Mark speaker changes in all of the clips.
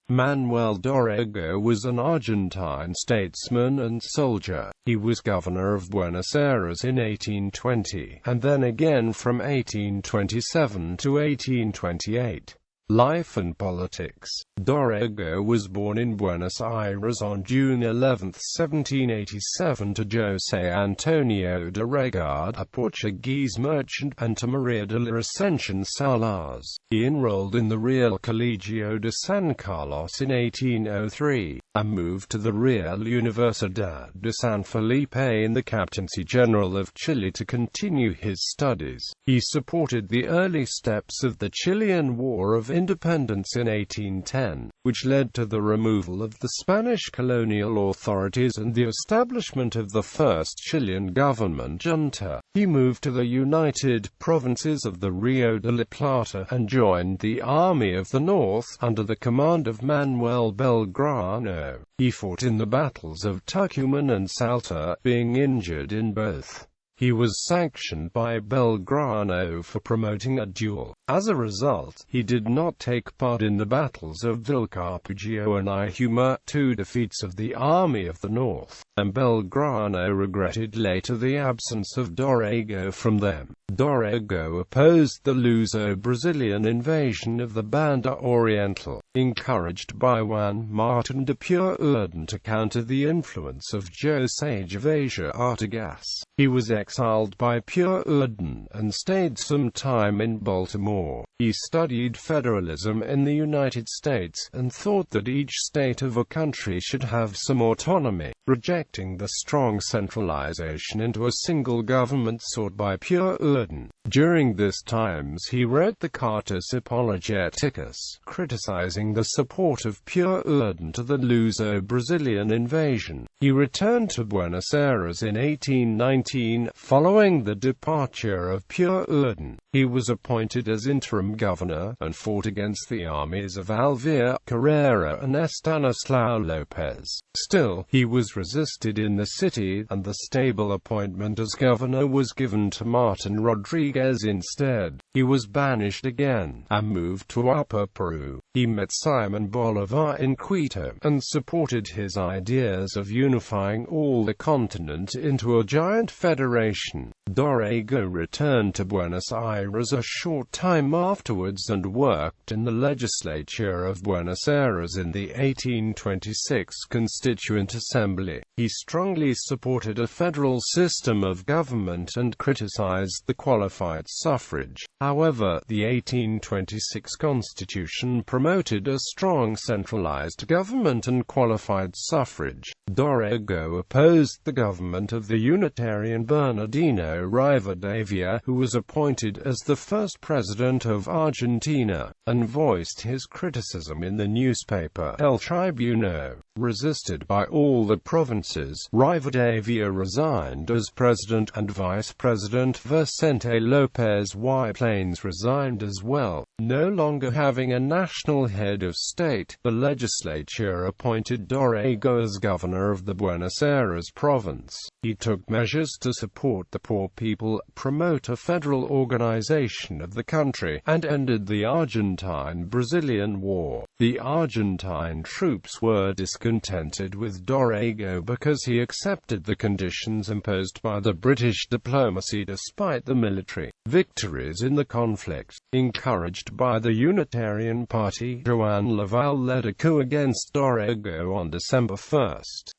Speaker 1: Manuel Dorrego was an Argentine statesman and soldier. He was governor of Buenos Aires in 1820, and then again from 1827 to 1828. Life and politics. Dorrego was born in Buenos Aires on June 11, 1787 to José Antonio de Regard, a Portuguese merchant, and to Maria de la Ascensión Salas. He enrolled in the Real Colegio de San Carlos in 1803, and moved to the Real Universidad de San Felipe in the Captaincy General of Chile to continue his studies. He supported the early steps of the Chilean War of Independence in 1810, which led to the removal of the Spanish colonial authorities and the establishment of the first Chilean government junta. He moved to the United Provinces of the Rio de la Plata and joined the Army of the North, under the command of Manuel Belgrano. He fought in the battles of Tucumán and Salta, being injured in both. He was sanctioned by Belgrano for promoting a duel. As a result, he did not take part in the battles of Vilcapugio and Ihuma, two defeats of the Army of the North, and Belgrano regretted later the absence of Dorrego from them. Dorrego opposed the Luso-Brazilian invasion of the Banda Oriental, encouraged by Juan Martín de Pueyrredón to counter the influence of José Gervasio Artigas. He was exiled by Pueyrredón and stayed some time in Baltimore. He studied federalism in the United States, and thought that each state of a country should have some autonomy, rejecting the strong centralization into a single government sought by Pueyrredón. During this times he wrote the Cartas Apologeticas, criticizing the support of Pueyrredón to the Luso-Brazilian invasion. He returned to Buenos Aires in 1819, following the departure of Pueyrredón. He was appointed as interim governor, and fought against the armies of Alvear Carrera and Estanislao Lopez. Still, he was resisted in the city, and the stable appointment as governor was given to Martin Rodriguez instead. He was banished again, and moved to Upper Peru. He met Simon Bolivar in Quito, and supported his ideas of unifying all the continent into a giant federation. Dorrego returned to Buenos Aires a short time afterwards and worked in the legislature of Buenos Aires in the 1826 Constituent Assembly. He strongly supported a federal system of government and criticized the qualified suffrage. However, the 1826 Constitution promoted a strong centralized government and qualified suffrage. Dorrego opposed the government of the Unitarian Bernardino Rivadavia, who was appointed as the first president of Argentina, and voiced his criticism in the newspaper El Tribuno. Resisted by all the provinces, Rivadavia resigned as president, and Vice President Vicente López Y. Plains resigned as well. No longer having a national head of state, the legislature appointed Dorrego as governor of the Buenos Aires province. He took measures to support the poor people, promote a federal organization of the country, and ended the Argentine-Brazilian War. The Argentine troops were discontented with Dorrego because he accepted the conditions imposed by the British diplomacy despite the military victories in the conflict. Encouraged by the Unitarian Party, Joan Laval led a coup against Dorrego on December 1,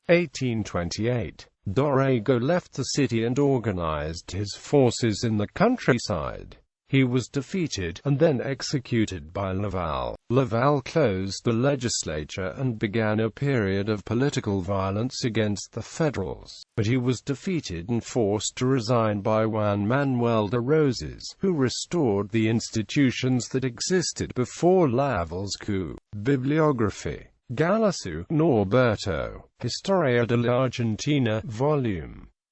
Speaker 1: 1828. Dorrego left the city and organized his forces in the countryside. He was defeated, and then executed by Laval. Laval closed the legislature and began a period of political violence against the Federals, but he was defeated and forced to resign by Juan Manuel de Rosas, who restored the institutions that existed before Laval's coup. Bibliography. Galasso, Norberto. Historia de la Argentina, Vol.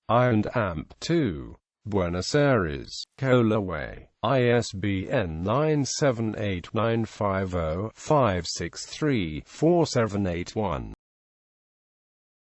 Speaker 1: I and Amp. 2. Buenos Aires, Colaway. ISBN 9789505634781.